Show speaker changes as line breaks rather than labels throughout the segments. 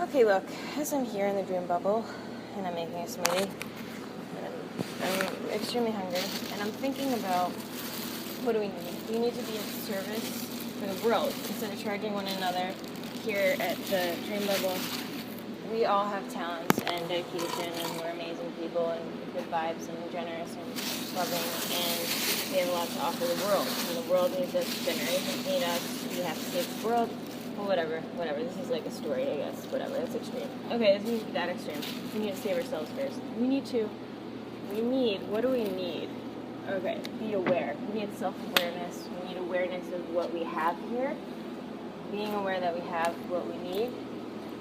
Okay, look, as I'm here in the dream bubble, and I'm making a smoothie, and I'm extremely hungry, and I'm thinking about, what do we need? We need to be of service for the world, instead of charging one another here at the dream bubble. We all have talents and dedication, and we're amazing people, and good vibes, and generous, and loving, and we have a lot to offer the world. And the world needs us, generations need us, we have to save the world. Well, whatever. This is like a story, I guess. Whatever, that's extreme. Okay, this needs to be that extreme. We need to save ourselves first. What do we need? Okay, be aware. We need self-awareness. We need awareness of what we have here. Being aware that we have what we need,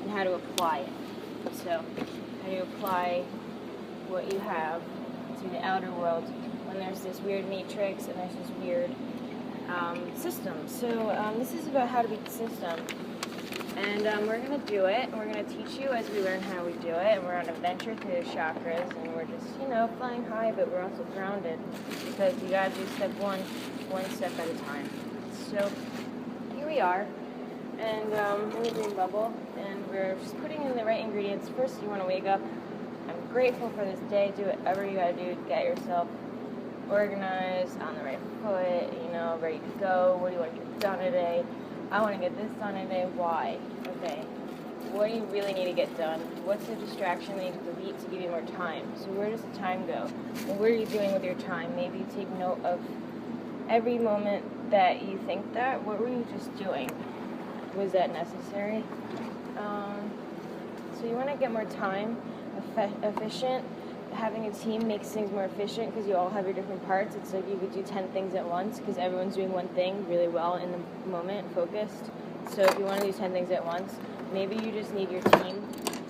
and how to apply it. So, how do you apply what you have to the outer world when there's this weird matrix and there's this weird system. So this is about how to beat the system, and we're going to do it, and we're going to teach you as we learn how we do it, and we're on an adventure through the chakras, and we're just, flying high, but we're also grounded, because you got to do step one step at a time. So here we are, and in the dream bubble, and we're just putting in the right ingredients. First, you want to wake up. I'm grateful for this day. Do whatever you got to do to get yourself organized, on the right foot, ready to go. What do you want to get done today? I want to get this done today. Why? Okay. What do you really need to get done? What's the distraction that you can delete to give you more time? So where does the time go? And what are you doing with your time? Maybe take note of every moment that you think that. What were you just doing? Was that necessary? So you want to get more time, efficient. Having a team makes things more efficient because you all have your different parts. It's like you could do 10 things at once because everyone's doing one thing really well in the moment, focused. So if you want to do 10 things at once, maybe you just need your team.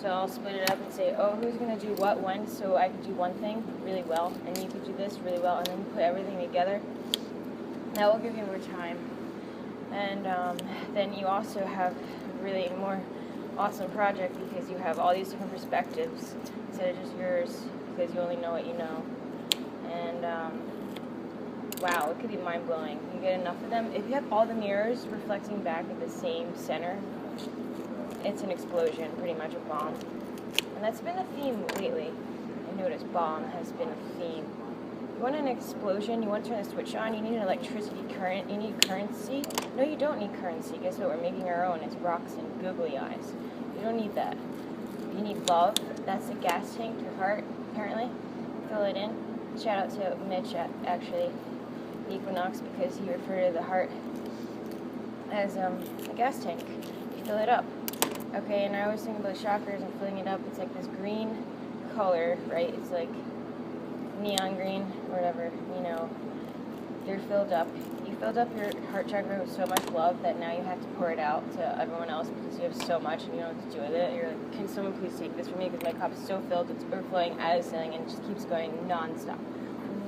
So I'll split it up and say, who's going to do what when, so I could do one thing really well, and you could do this really well, and then put everything together. That will give you more time. And then you also have really a more awesome project because you have all these different perspectives instead of just yours, because you only know what you know. And wow, it could be mind-blowing. You get enough of them. If you have all the mirrors reflecting back at the same center, it's an explosion, pretty much a bomb. And that's been a theme lately. I noticed bomb has been a theme. You want an explosion, you want to turn the switch on, you need an electricity current, you need currency. No, you don't need currency. Guess what? We're making our own. It's rocks and googly eyes. You don't need that. You need love. That's the gas tank, your heart, apparently. Fill it in. Shout out to Mitch, actually, the Equinox, because he referred to the heart as a gas tank. You fill it up. Okay, and I always think about chakras and filling it up. It's like this green color, right? It's like neon green, whatever, you're filled up. You filled up your heart chakra with so much love that now you have to pour it out to everyone else because you have so much and you don't know what to do with it. You're like, can someone please take this from me because my cup is so filled, it's overflowing out of the ceiling and it just keeps going non-stop.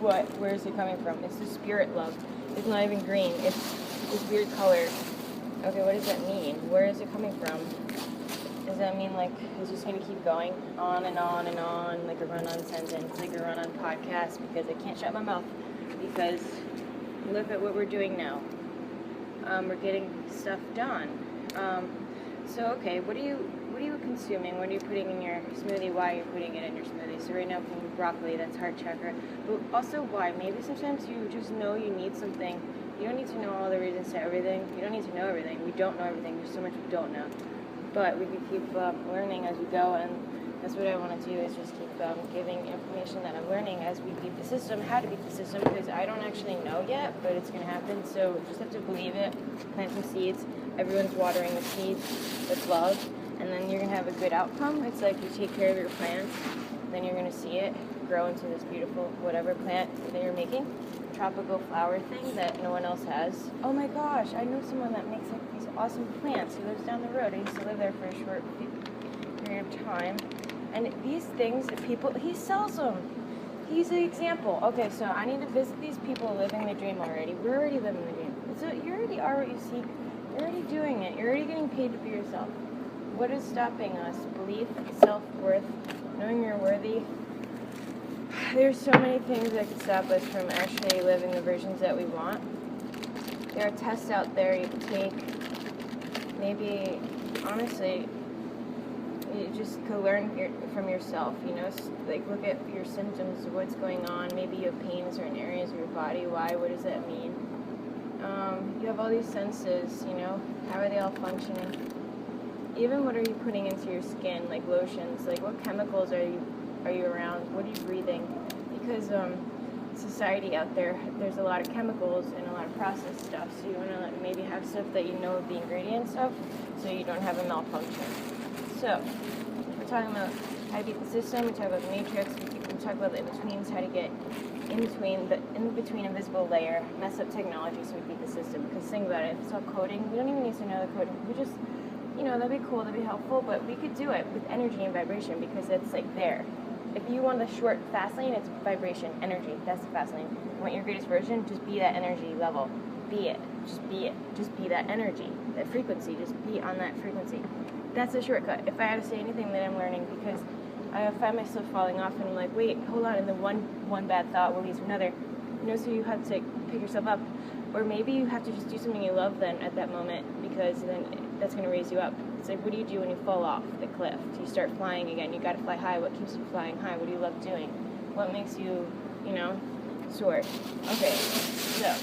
Where is it coming from? It's the spirit love. It's not even green. It's this weird color. Okay, what does that mean? Where is it coming from? Does that mean like it's just going to keep going on and on and on, like a run-on sentence, like a run-on podcast, because I can't shut my mouth, because look at what we're doing now. We're getting stuff done. So okay, what are you consuming? What are you putting in your smoothie? Why are you putting it in your smoothie? So right now I'm putting broccoli, that's heart chakra. But also why? Maybe sometimes you just know you need something. You don't need to know all the reasons to everything. You don't need to know everything. We don't know everything. There's so much we don't know. But we can keep learning as we go, and that's what I want to do, is just keep giving information that I'm learning as we beat the system, how to beat the system, because I don't actually know yet, but it's going to happen, so we just have to believe it, plant some seeds. Everyone's watering the seeds with love, and then you're going to have a good outcome. It's like you take care of your plants, then you're going to see it grow into this beautiful whatever plant that you're making, tropical flower thing that no one else has. Oh my gosh, I know someone that makes like these awesome plants. He lives down the road. I used to live there for a short period of time. And these things, he sells them. He's the example. Okay, so I need to visit these people living the dream already. We're already living the dream. So you already are what you seek. You're already doing it. You're already getting paid to be yourself. What is stopping us? Belief, self-worth, knowing you're worthy. There's so many things that could stop us from actually living the versions that we want. There are tests out there you can take. Maybe, honestly, just go learn from yourself, you know, like look at your symptoms, what's going on. Maybe you have pain in certain areas of your body. Why? What does that mean? You have all these senses, you know, how are they all functioning? Even what are you putting into your skin, like lotions, like what chemicals are you around? What are you breathing? Because society out there, there's a lot of chemicals and a lot of processed stuff, so you want to maybe have stuff that you know the ingredients of, so you don't have a malfunction. So, we're talking about how to beat the system, we talk about the matrix, we talk about the in-betweens, how to get in between invisible layer, mess up technology so we beat the system. Because think about it, if it's all coding, we don't even need to know the coding. We just, you know, that'd be cool, that'd be helpful, but we could do it with energy and vibration because it's like there. If you want the short, fast lane, it's vibration, energy. That's the fast lane. You want your greatest version? Just be that energy level. Be it. Just be it. Just be that energy, that frequency. Just be on that frequency. That's a shortcut. If I had to say anything that I'm learning, because I find myself falling off and I'm like, wait, hold on, and then one bad thought will lead to another. You know, so you have to pick yourself up. Or maybe you have to just do something you love then at that moment, because then that's going to raise you up. It's like, what do you do when you fall off the cliff? Do you start flying again? You got to fly high. What keeps you flying high? What do you love doing? What makes you, you know, soar? Okay, so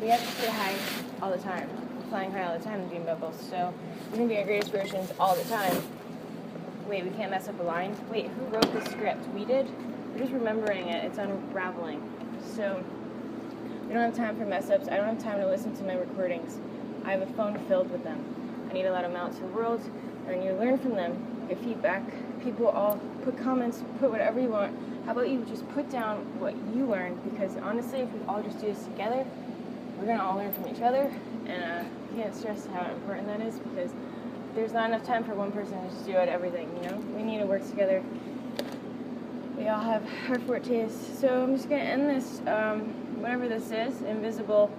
we have to stay high all the time. Flying high all the time in dream bubbles. So we can be our greatest versions all the time. Wait, we can't mess up a line? Wait, who wrote the script? We did? We're just remembering it. It's unraveling. So we don't have time for mess-ups. I don't have time to listen to my recordings. I have a phone filled with them. I need to let them out to the world, and you learn from them, get feedback. People all put comments, put whatever you want. How about you just put down what you learned? Because honestly, if we all just do this together, we're going to all learn from each other, and I can't stress how important that is, because there's not enough time for one person to just do everything, you know? We need to work together. We all have our fortes. So I'm just going to end this, whatever this is, invisible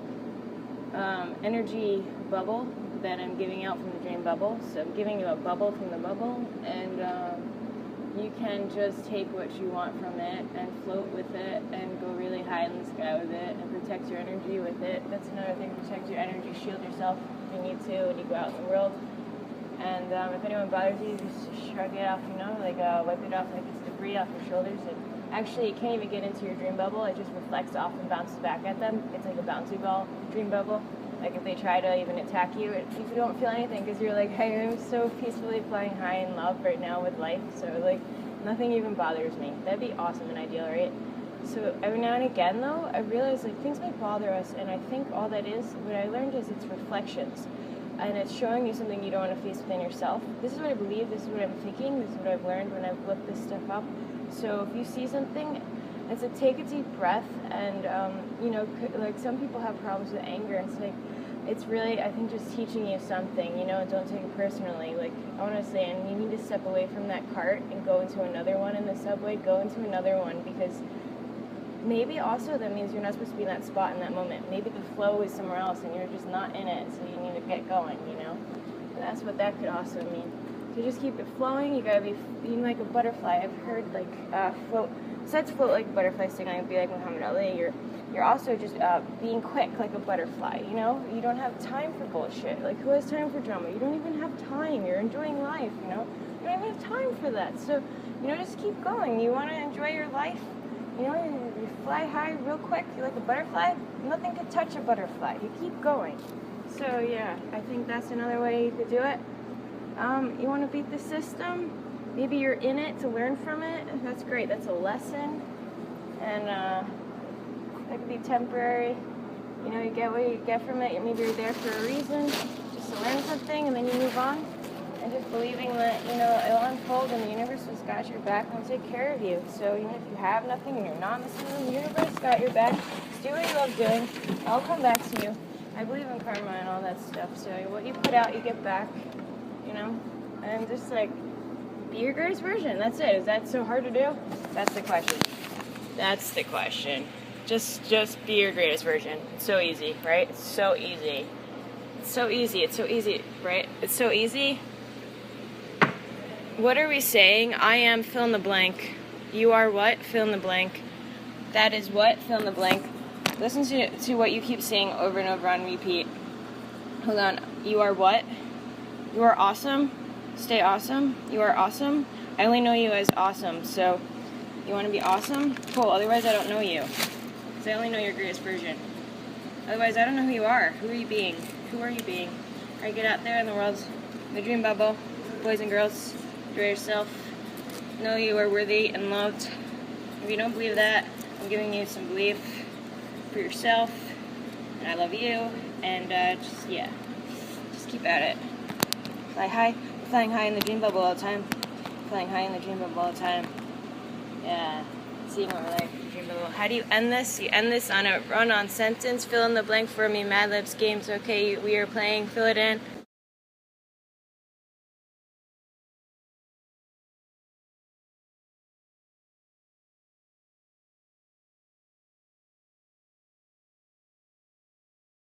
energy bubble that I'm giving out from the dream bubble. So I'm giving you a bubble from the bubble, and you can just take what you want from it and float with it and go really high in the sky with it and protect your energy with it. That's another thing, protect your energy, shield yourself if you need to when you go out in the world. And if anyone bothers you, just shrug it off, you know, like wipe it off like it's debris off your shoulders. And actually, you can't even get into your dream bubble. It just reflects off and bounces back at them. It's like a bouncy ball dream bubble. Like if they try to even attack you, you don't feel anything because you're like, hey, I'm so peacefully flying high in love right now with life. So like nothing even bothers me. That'd be awesome and ideal, right? So every now and again, though, I realize like things might bother us, and I think all that is, what I learned is it's reflections. And it's showing you something you don't want to face within yourself. This is what I believe, this is what I'm thinking, this is what I've learned when I've looked this stuff up. So if you see something, it's like take a deep breath, and you know, like some people have problems with anger, and it's like, it's really, I think, just teaching you something, you know, don't take it personally, like, honestly, and you need to step away from that cart and go into another one in the subway, go into another one, because maybe also that means you're not supposed to be in that spot in that moment. Maybe the flow is somewhere else and you're just not in it, so you need to get going, you know? And that's what that could also mean. To just keep it flowing, you gotta be being like a butterfly. I've heard like float, besides float like a butterfly, singing, I'd be like Muhammad Ali, you're also just being quick like a butterfly, you know? You don't have time for bullshit. Like, who has time for drama? You don't even have time. You're enjoying life, you know? You don't even have time for that. So, you know, just keep going. You wanna enjoy your life? You know, you fly high real quick, you're like a butterfly. Nothing could touch a butterfly. You keep going. So yeah, I think that's another way to do it. You want to beat the system? Maybe you're in it to learn from it. That's great. That's a lesson. And that could be temporary. You know, you get what you get from it. Maybe you're there for a reason, just to learn something, and then you move on. And just believing that, you know, it'll unfold and the universe has got your back and will take care of you. So even if you have nothing and you're not missing, the universe got your back. Just do what you love doing. I'll come back to you. I believe in karma and all that stuff. So what you put out, you get back, you know? And just like, be your greatest version. That's it. Is that so hard to do? That's the question. That's the question. Just be your greatest version. It's so easy, right? It's so easy. It's so easy. It's so easy, right? It's so easy. What are we saying? I am fill in the blank. You are what? Fill in the blank. That is what? Fill in the blank. Listen to what you keep saying over and over on repeat. Hold on. You are what? You are awesome. Stay awesome. You are awesome. I only know you as awesome, so you want to be awesome? Cool, otherwise I don't know you. Because I only know your greatest version. Otherwise, I don't know who you are. Who are you being? Who are you being? Alright, get out there in the world, in the dream bubble. Boys and girls, enjoy yourself. Know you are worthy and loved. If you don't believe that, I'm giving you some belief for yourself. And I love you. And just keep at it. Fly high. We're flying high in the dream bubble all the time. Flying high in the dream bubble all the time. Yeah. Seeing what we're like in the dream bubble. How do you end this? You end this on a run-on sentence. Fill in the blank for me. Mad Libs games. Okay, we are playing. Fill it in.